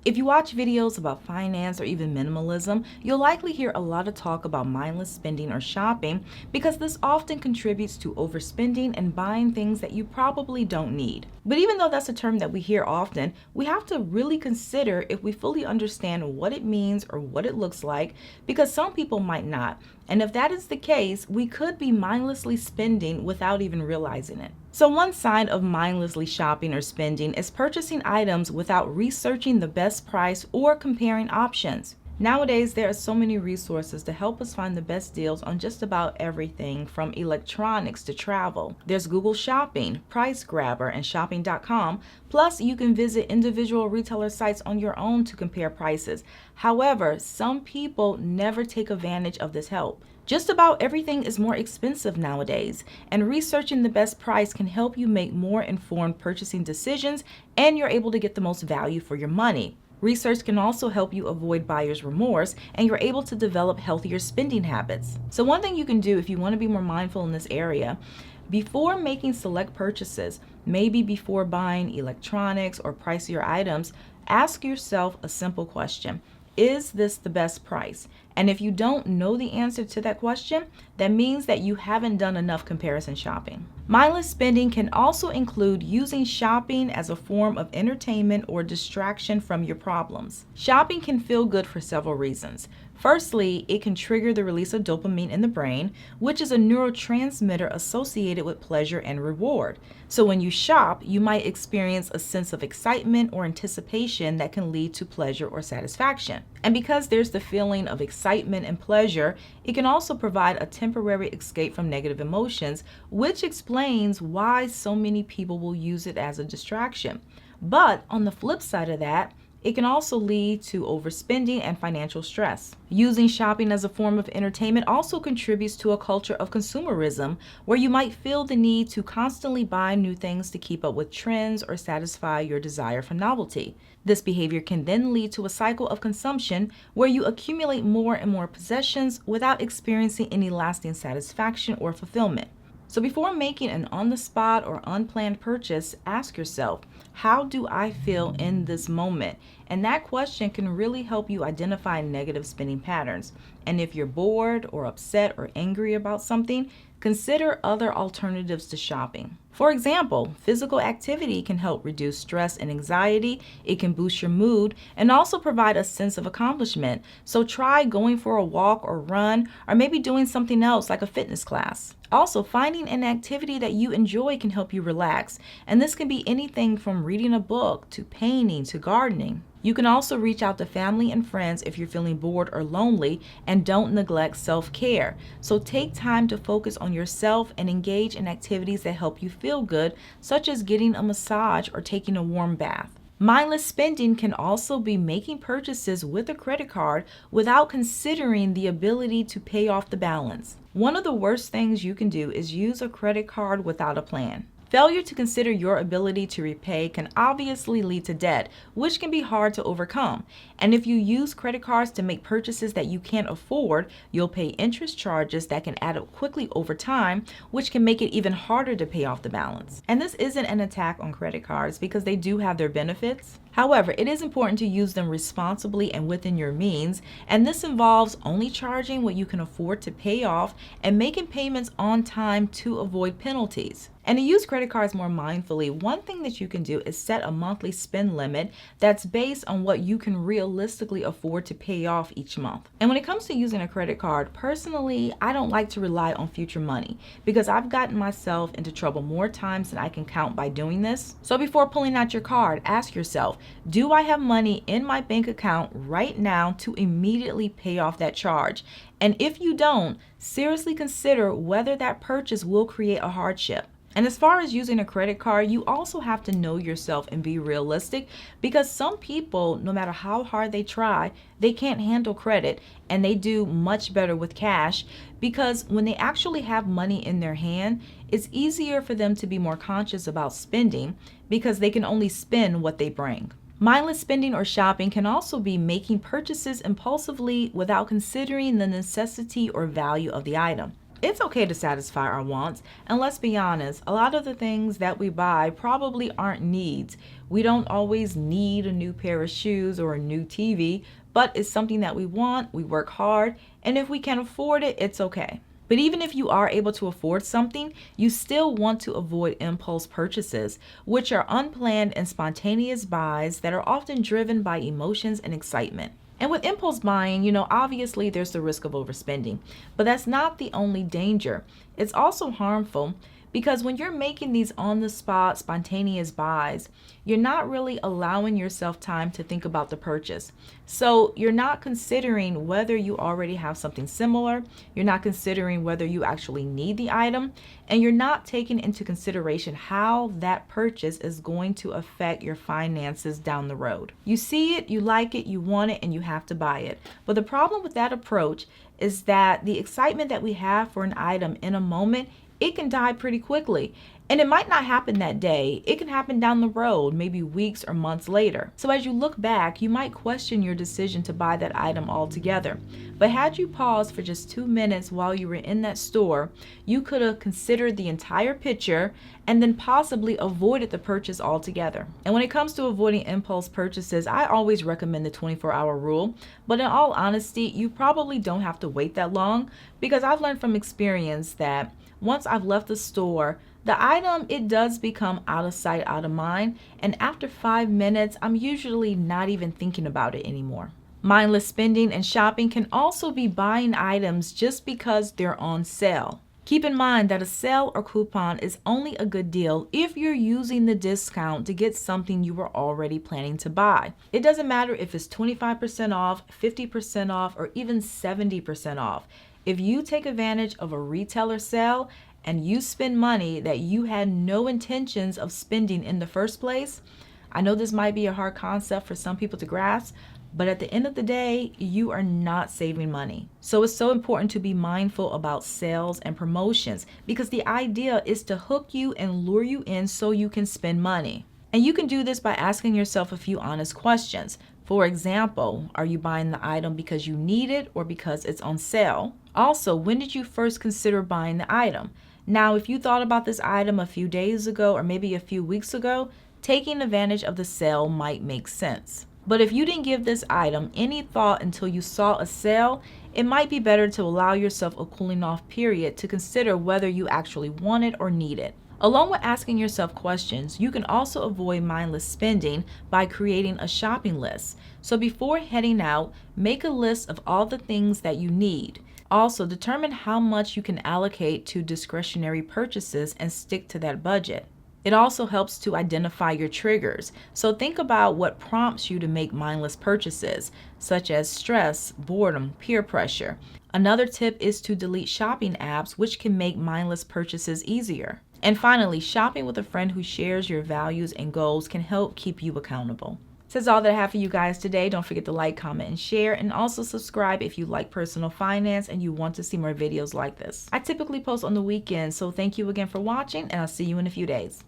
If you watch videos about finance or even minimalism, you'll likely hear a lot of talk about mindless spending or shopping because this often contributes to overspending and buying things that you probably don't need. But even though that's a term that we hear often, we have to really consider if we fully understand what it means or what it looks like, because some people might not. And if that is the case, we could be mindlessly spending without even realizing it. So one sign of mindlessly shopping or spending is purchasing items without researching the best price or comparing options. Nowadays, there are so many resources to help us find the best deals on just about everything from electronics to travel. There's Google Shopping, Price Grabber, and shopping.com. Plus, you can visit individual retailer sites on your own to compare prices. However, some people never take advantage of this help. Just about everything is more expensive nowadays, and researching the best price can help you make more informed purchasing decisions, and you're able to get the most value for your money. Research can also help you avoid buyer's remorse, and you're able to develop healthier spending habits. So one thing you can do if you want to be more mindful in this area, before making select purchases, maybe before buying electronics or pricier items, ask yourself a simple question. Is this the best price? And if you don't know the answer to that question, that means that you haven't done enough comparison shopping. Mindless spending can also include using shopping as a form of entertainment or distraction from your problems. Shopping can feel good for several reasons. Firstly, it can trigger the release of dopamine in the brain, which is a neurotransmitter associated with pleasure and reward. So when you shop, you might experience a sense of excitement or anticipation that can lead to pleasure or satisfaction. And because there's the feeling of excitement and pleasure, it can also provide a temporary escape from negative emotions, which explains why so many people will use it as a distraction. But on the flip side of that, it can also lead to overspending and financial stress. Using shopping as a form of entertainment also contributes to a culture of consumerism, where you might feel the need to constantly buy new things to keep up with trends or satisfy your desire for novelty. This behavior can then lead to a cycle of consumption where you accumulate more and more possessions without experiencing any lasting satisfaction or fulfillment. So before making an on-the-spot or unplanned purchase, ask yourself, how do I feel in this moment? And that question can really help you identify negative spending patterns. And if you're bored or upset or angry about something, consider other alternatives to shopping. For example, physical activity can help reduce stress and anxiety. It can boost your mood and also provide a sense of accomplishment. So try going for a walk or run, or maybe doing something else like a fitness class. Also, finding an activity that you enjoy can help you relax. And this can be anything from reading a book to painting to gardening. You can also reach out to family and friends if you're feeling bored or lonely, and don't neglect self-care. So take time to focus on yourself and engage in activities that help you feel good, such as getting a massage or taking a warm bath. Mindless spending can also be making purchases with a credit card without considering the ability to pay off the balance. One of the worst things you can do is use a credit card without a plan. Failure to consider your ability to repay can obviously lead to debt, which can be hard to overcome. And if you use credit cards to make purchases that you can't afford, you'll pay interest charges that can add up quickly over time, which can make it even harder to pay off the balance. And this isn't an attack on credit cards, because they do have their benefits. However, it is important to use them responsibly and within your means, and this involves only charging what you can afford to pay off and making payments on time to avoid penalties. And to use credit cards more mindfully, one thing that you can do is set a monthly spend limit that's based on what you can realistically afford to pay off each month. And when it comes to using a credit card, personally, I don't like to rely on future money, because I've gotten myself into trouble more times than I can count by doing this. So before pulling out your card, ask yourself, do I have money in my bank account right now to immediately pay off that charge? And if you don't, seriously consider whether that purchase will create a hardship. And as far as using a credit card, you also have to know yourself and be realistic, because some people, no matter how hard they try, they can't handle credit, and they do much better with cash, because when they actually have money in their hand, it's easier for them to be more conscious about spending, because they can only spend what they bring. Mindless spending or shopping can also be making purchases impulsively without considering the necessity or value of the item. It's okay to satisfy our wants, and let's be honest, a lot of the things that we buy probably aren't needs. We don't always need a new pair of shoes or a new TV, but it's something that we want, we work hard, and if we can afford it, it's okay. But even if you are able to afford something, you still want to avoid impulse purchases, which are unplanned and spontaneous buys that are often driven by emotions and excitement. And with impulse buying, obviously there's the risk of overspending, but that's not the only danger. It's also harmful because when you're making these on the spot, spontaneous buys, you're not really allowing yourself time to think about the purchase. So you're not considering whether you already have something similar, you're not considering whether you actually need the item, and you're not taking into consideration how that purchase is going to affect your finances down the road. You see it, you like it, you want it, and you have to buy it. But the problem with that approach is that the excitement that we have for an item in a moment, it can die pretty quickly. And it might not happen that day. It can happen down the road, maybe weeks or months later. So as you look back, you might question your decision to buy that item altogether. But had you paused for just 2 minutes while you were in that store, you could have considered the entire picture and then possibly avoided the purchase altogether. And when it comes to avoiding impulse purchases, I always recommend the 24-hour rule. But in all honesty, you probably don't have to wait that long, because I've learned from experience that once I've left the store, the item, it does become out of sight, out of mind, and after 5 minutes, I'm usually not even thinking about it anymore. Mindless spending and shopping can also be buying items just because they're on sale. Keep in mind that a sale or coupon is only a good deal if you're using the discount to get something you were already planning to buy. It doesn't matter if it's 25% off, 50% off, or even 70% off. If you take advantage of a retailer sale and you spend money that you had no intentions of spending in the first place, I know this might be a hard concept for some people to grasp, but at the end of the day, you are not saving money. So it's so important to be mindful about sales and promotions, because the idea is to hook you and lure you in so you can spend money. And you can do this by asking yourself a few honest questions. For example, are you buying the item because you need it or because it's on sale? Also, when did you first consider buying the item? Now, if you thought about this item a few days ago or maybe a few weeks ago, taking advantage of the sale might make sense. But if you didn't give this item any thought until you saw a sale, it might be better to allow yourself a cooling off period to consider whether you actually want it or need it. Along with asking yourself questions, you can also avoid mindless spending by creating a shopping list. So before heading out, make a list of all the things that you need. Also, determine how much you can allocate to discretionary purchases and stick to that budget. It also helps to identify your triggers. So think about what prompts you to make mindless purchases, such as stress, boredom, peer pressure. Another tip is to delete shopping apps, which can make mindless purchases easier. And finally, shopping with a friend who shares your values and goals can help keep you accountable. So that's all that I have for you guys today. Don't forget to like, comment, and share, and also subscribe if you like personal finance and you want to see more videos like this. I typically post on the weekends, so thank you again for watching, and I'll see you in a few days.